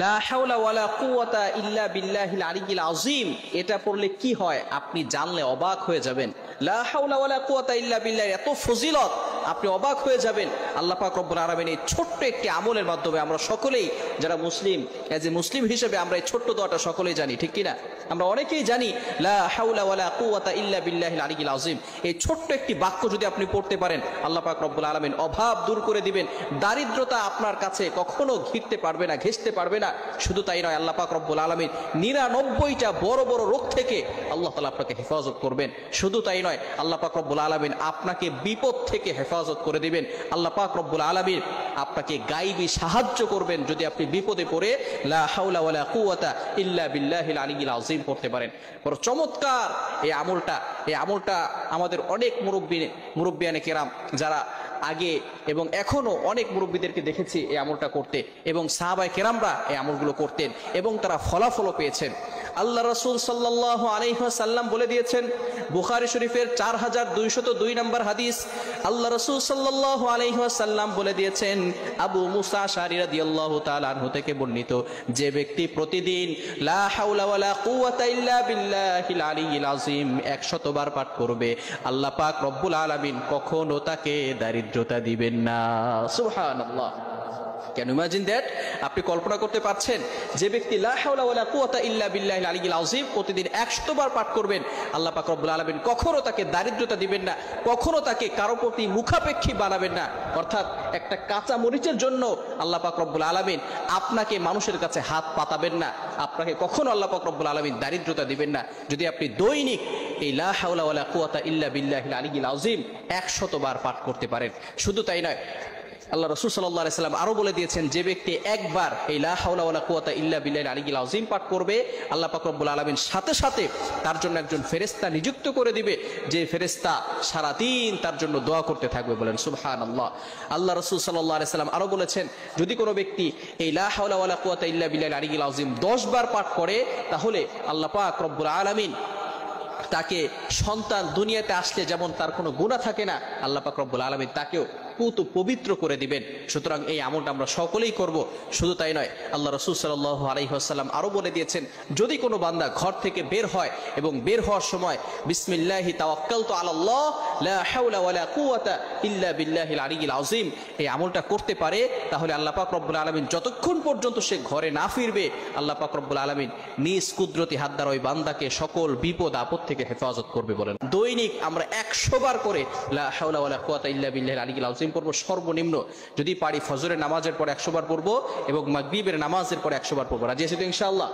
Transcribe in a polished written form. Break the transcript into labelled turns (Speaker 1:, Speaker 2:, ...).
Speaker 1: লা হাওলা ওয়ালা কুওয়াতা ইল্লা বিল্লাহিল আলিয়্যিল আযীম, এটা পড়লে কি হয় আপনি জানলে অবাক হয়ে যাবেন। লা হাওলা ওয়ালা কুওয়াতা ইল্লা বিল্লাহ, এত ফজিলত, আপনি অবাক হয়ে যাবেন। আল্লাহ পাক রব্বুল আলামিন এই ছোট্ট একটি আমলের মাধ্যমে আমরা সকলেই যারা মুসলিম, এজ এ মুসলিম হিসেবে আমরা এই ছোট্ট দোয়াটা সকলেই জানি, ঠিক কিনা? আমরা অনেকেই জানি লা হাওলা ওয়ালা কুওয়াতা ইল্লা বিল্লাহিল আলিয়্যিল আযীম। এই ছোট্ট একটি বাক্য যদি আপনি পড়তে পারেন, আল্লাহ পাক রব্বুল আলামিন অভাব দূর করে দিবেন, দারিদ্রতা আপনার কাছে কখনো ঘিরতে পারবে না, ঘেঁষতে পারবে না। শুধু তাই নয়, আল্লাহ পাক রব্বুল আলামিন 99টা বড় বড় রোগ থেকে আল্লাহ তাআলা আপনাকে হেফাজত করবেন। শুধু তাই নয়, আল্লাহ পাক রব্বুল আলামিন আপনাকে বিপদ থেকে হেফাজত করে দিবেন। আল্লাহ পাক রব্বুল আলামিন আপনাকে গায়বী সাহায্য করবেন যদি আপনি বিপদে পড়ে লা হাওলা ওয়ালা কুওয়াতা ইল্লা বিল্লাহিল আলিয়্যিল আযীম পড়তে পারেন। বড় চমৎকার এই আমলটা আমাদের অনেক মুরব্বিয়ানে কেরাম যারা আগে এবং এখনো অনেক মুরব্বীদেরকে দেখেছি এই আমলটা করতে, এবং সাহাবায়ে কেরামরা এই আমলগুলো করতেন এবং তারা ফলাফলও পেয়েছেন। আল্লাহ রাসূল সাল্লাল্লাহু আলাইহি ওয়াসাল্লাম বলে দিয়েছেন, বুখারী শরীফের 4202 নম্বর হাদিস, আল্লাহ রাসূল সাল্লাল্লাহু আলাইহি ওয়াসাল্লাম বলে দিয়েছেন, আবু মুসা আশআরী রাদিয়াল্লাহু তাআলা আনহু থেকে বর্ণিত, যে ব্যক্তি প্রতিদিন লা হাওলা ওয়ালা কুওয়াতা ইল্লা বিল্লাহিল আলিয়্যিল আযীম 100 বার পাঠ করবে, আল্লাহ পাক রব্বুল আলামিন কখনো তাকে দারিদ্রতা দিবেন না। সুবহানাল্লাহ। Can you imagine that? আপনি কল্পনা করতে পারছেন যে ব্যক্তি লা হাওলা ওয়ালা কুওয়াতা ইল্লা বিল্লাহিল আলিয়্যিল আযীম প্রতিদিন 100 বার পাঠ করবেন, আল্লাহ পাক রব্বুল আলামিন কখনো তাকে দারিদ্রতা দিবেন না, কখনো তাকে কারো প্রতি মুখাপেক্ষী বানাবেন না। অর্থাৎ একটা কাঁচা মরিচের জন্য আল্লাহ পাক রব্বুল আলামিন আপনাকে মানুষের কাছে হাত পাতাবেন না, আপনাকে কখনো আল্লাহ পাক রব্বুল আলামিন দারিদ্রতা দিবেন না যদি আপনি দৈনিক এই লা হাওলা ওয়ালা কুওয়াতা ইল্লা বিল্লাহিল আলিয়্যিল আযীম 100 বার পাঠ করতে পারেন। শুধু তাই নয়, আল্লাহ রাসূল সাল্লাল্লাহু আলাইহি ওয়াসাল্লাম আরো বলে দিয়েছেন, যে ব্যক্তি একবার এই লা হাওলা ওয়ালা কুওয়াতা ইল্লা বিল্লাহিল আলিয়্যিল আযীম পাঠ করবে, আল্লাহ পাক রব্বুল আলামিন সাথে সাথে তার জন্য একজন ফেরেশতা নিযুক্ত করে দিবে, যে ফেরেশতা সারা দিন তার জন্য দোয়া করতে থাকবে। বলেন সুবহানাল্লাহ। আল্লাহ রাসূল সাল্লাল্লাহু আলাইহি ওয়াসাল্লাম আরো বলেছেন, যদি কোনো ব্যক্তি এই লা হাওলা ওয়ালা কুওয়াতা ইল্লা বিল্লাহিল আলিয়্যিল আযীম 10 বার পাঠ করে, তাহলে আল্লাহ পাক রব্বুল আলামিন তাকে সন্তান দুনিয়াতে আসলে যেমন তার কোনো গুনাহ থাকে না, আল্লাহ পাক রব্বুল আলামিন তাকেও পবিত্র করে দিবেন। সুতরাং এই আমলটা আমরা সকলেই করব। শুধু তাই নয়, আল্লাহ রাসূল সাল্লাল্লাহু আলাইহি ওয়াসাল্লাম আরো বলে দিয়েছেন, যদি কোনো বান্দা ঘর থেকে বের হয় এবং বের হওয়ার সময় বিসমিল্লাহি তাওয়াক্কালতু আলাল্লাহ লা হাওলা ওয়ালা কুওয়াতা ইল্লা বিল্লাহিল আলিয়্যিল আযীম এই আমলটা করতে পারে, তাহলে আল্লাহ পাক রব্বুল আলামিন যতক্ষণ পর্যন্ত সে ঘরে না ফিরবে, আল্লাহ পাক রব্বুল আলামিন নিজ কুদরতি হাত দ্বারা ওই বান্দাকে সকল বিপদ আপদ থেকে হেফাজত করবে। বলেন দৈনিক আমরা 100 বার করে লা হাওলা ওয়ালা কুওয়াতা ইল্লা বিল্লাহিল আলিয়্যিল আযীম পড়বো। সর্বনিম্ন যদি পারি ফজরের নামাজের পরে 100 বার পড়বো এবং মাগরিবের নামাজের পরে 100 বার পড়বো। রাজি আছি তো ইনশাআল্লাহ?